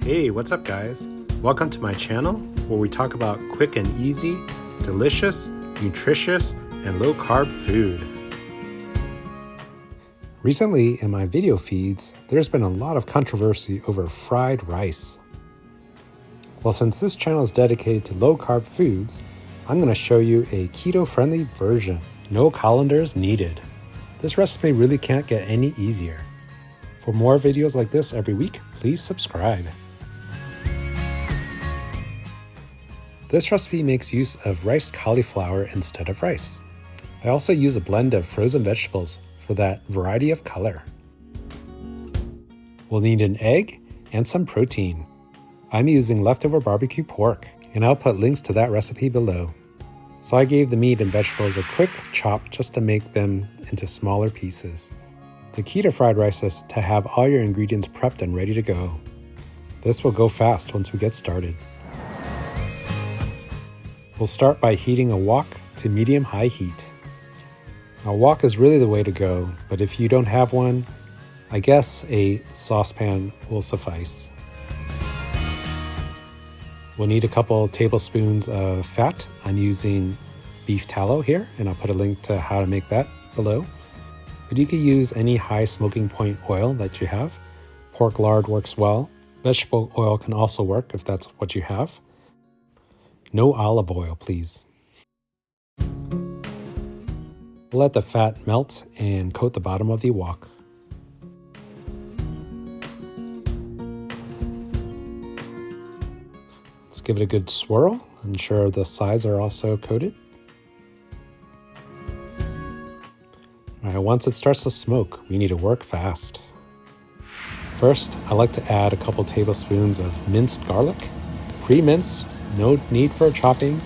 Hey, what's up guys? Welcome to my channel where we talk about quick and easy, delicious, nutritious, and low-carb food. Recently in my video feeds, there's been a lot of controversy over fried rice. Well, since this channel is dedicated to low-carb foods, I'm going to show you a keto-friendly version. No colanders needed. This recipe really can't get any easier. For more videos like this every week, please subscribe. This recipe makes use of riced cauliflower instead of rice. I also use a blend of frozen vegetables for that variety of color. We'll need an egg and some protein. I'm using leftover barbecue pork, and I'll put links to that recipe below. So I gave the meat and vegetables a quick chop just to make them into smaller pieces. The key to fried rice is to have all your ingredients prepped and ready to go. This will go fast once we get started. We'll start by heating a wok to medium-high heat. A wok is really the way to go, but if you don't have one, I guess a saucepan will suffice. We'll need a couple tablespoons of fat. I'm using beef tallow here, and I'll put a link to how to make that below. But you could use any high smoking point oil that you have. Pork lard works well. Vegetable oil can also work if that's what you have. No olive oil, please. We'll let the fat melt and coat the bottom of the wok. Let's give it a good swirl. Ensure the sides are also coated. All right, once it starts to smoke, we need to work fast. First, I like to add a couple tablespoons of minced garlic, pre-minced. No need for chopping.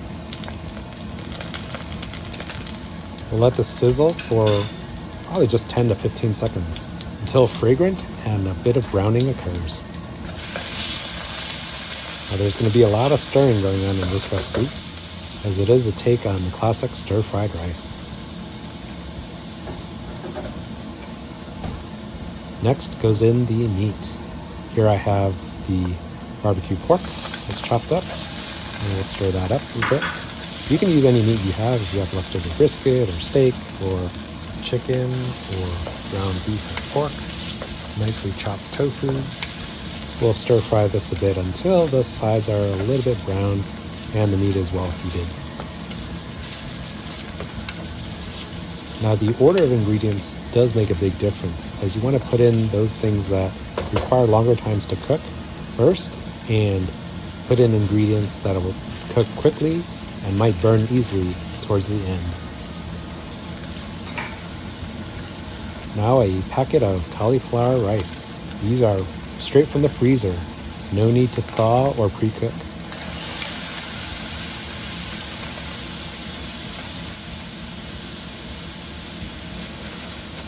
We'll let this sizzle for probably just 10 to 15 seconds until fragrant and a bit of browning occurs. Now, there's going to be a lot of stirring going on in this recipe, as it is a take on the classic stir-fried rice. Next goes in the meat. Here I have the barbecue pork that's chopped up. And we'll stir that up a bit. You can use any meat you have if you have leftover brisket or steak or chicken or ground beef or pork, nicely chopped tofu. We'll stir fry this a bit until the sides are a little bit brown and the meat is well heated. Now the order of ingredients does make a big difference, as you want to put in those things that require longer times to cook first and put in ingredients that will cook quickly and might burn easily towards the end. Now a packet of cauliflower rice. These are straight from the freezer. No need to thaw or pre-cook.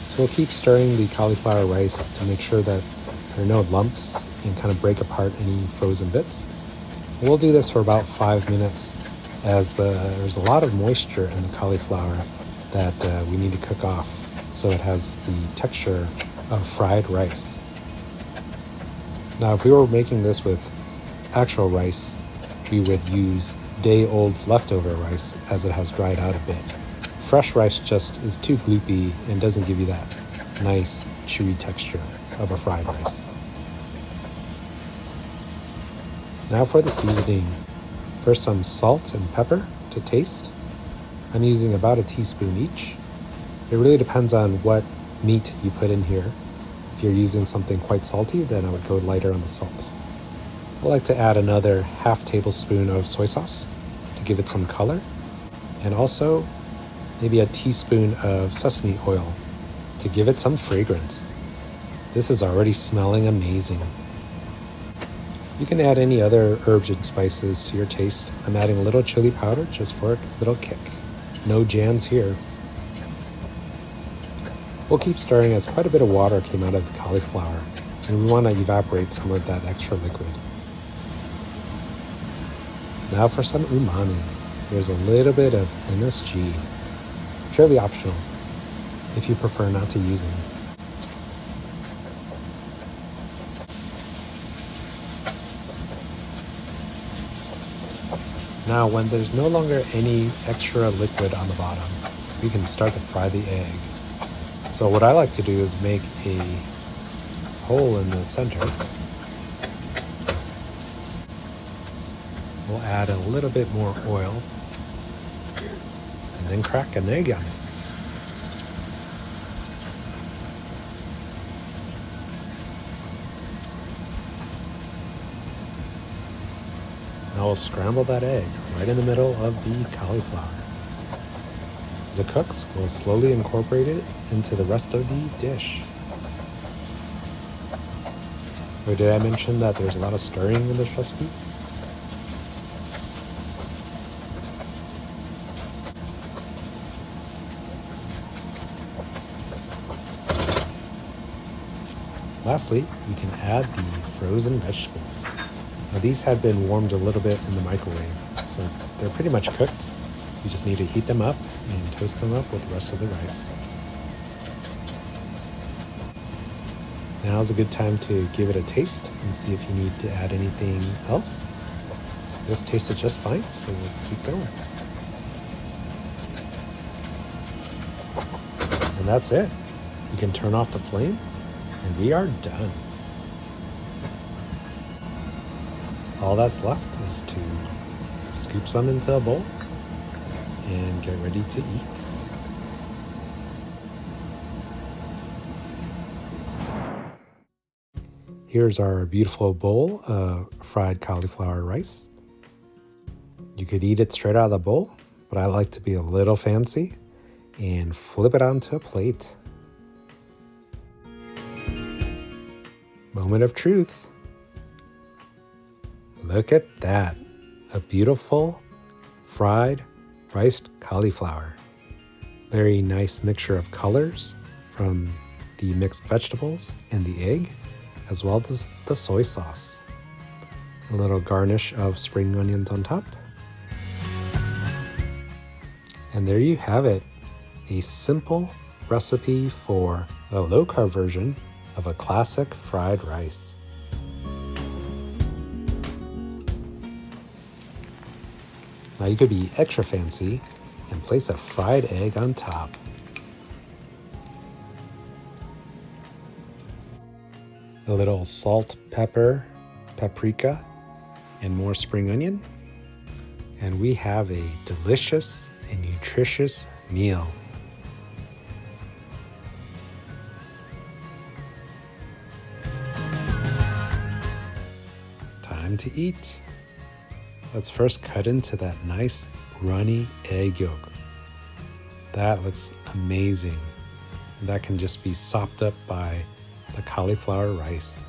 So we'll keep stirring the cauliflower rice to make sure that there are no lumps and kind of break apart any frozen bits. We'll do this for about 5 minutes, as there's a lot of moisture in the cauliflower that we need to cook off so it has the texture of fried rice. Now, if we were making this with actual rice, we would use day-old leftover rice, as it has dried out a bit. Fresh rice just is too gloopy and doesn't give you that nice, chewy texture of a fried rice. Now for the seasoning. First, some salt and pepper to taste. I'm using about a teaspoon each. It really depends on what meat you put in here. If you're using something quite salty, then I would go lighter on the salt. I like to add another half tablespoon of soy sauce to give it some color, and also maybe a teaspoon of sesame oil to give it some fragrance. This is already smelling amazing. You can add any other herbs and spices to your taste. I'm adding a little chili powder just for a little kick. No jams here. We'll keep stirring as quite a bit of water came out of the cauliflower, and we want to evaporate some of that extra liquid. Now for some umami. There's a little bit of MSG, purely optional if you prefer not to use them. Now, when there's no longer any extra liquid on the bottom, we can start to fry the egg. So what I like to do is make a hole in the center. We'll add a little bit more oil and then crack an egg on it. Now we'll scramble that egg right in the middle of the cauliflower. As it cooks, we'll slowly incorporate it into the rest of the dish. Or did I mention that there's a lot of stirring in this recipe? Lastly, we can add the frozen vegetables. Now these had been warmed a little bit in the microwave, so they're pretty much cooked. You just need to heat them up and toast them up with the rest of the rice. Now's a good time to give it a taste and see if you need to add anything else. This tasted just fine, so we'll keep going. And that's it. You can turn off the flame, and we are done. All that's left is to scoop some into a bowl and get ready to eat. Here's our beautiful bowl of fried cauliflower rice. You could eat it straight out of the bowl, but I like to be a little fancy and flip it onto a plate. Moment of truth. Look at that. A beautiful fried riced cauliflower. Very nice mixture of colors from the mixed vegetables and the egg, as well as the soy sauce. A little garnish of spring onions on top. And there you have it. A simple recipe for a low-carb version of a classic fried rice. Now you could be extra fancy and place a fried egg on top. A little salt, pepper, paprika, and more spring onion. And we have a delicious and nutritious meal. Time to eat. Let's first cut into that nice runny egg yolk. That looks amazing. And that can just be sopped up by the cauliflower rice.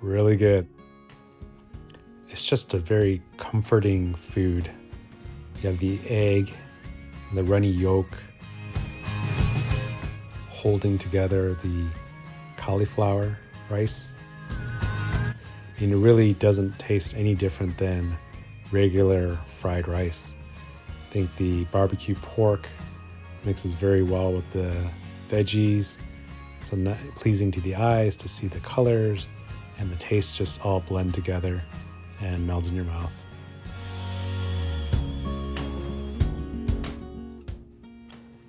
Really good. It's just a very comforting food. You have the egg and the runny yolk holding together the cauliflower rice. And it really doesn't taste any different than regular fried rice. I think the barbecue pork mixes very well with the veggies. It's pleasing to the eyes to see the colors, and the taste just all blend together and melt in your mouth.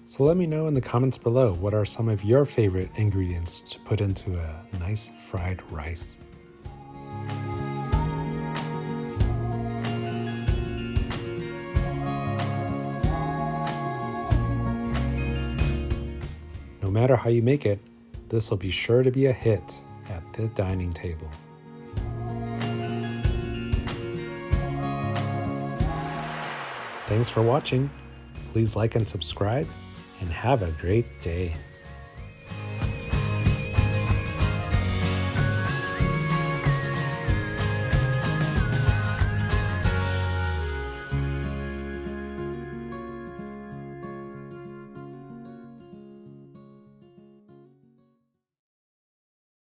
So let me know in the comments below, what are some of your favorite ingredients to put into a nice fried rice? No matter how you make it, this will be sure to be a hit at the dining table. Thanks for watching. Please like and subscribe, and have a great day.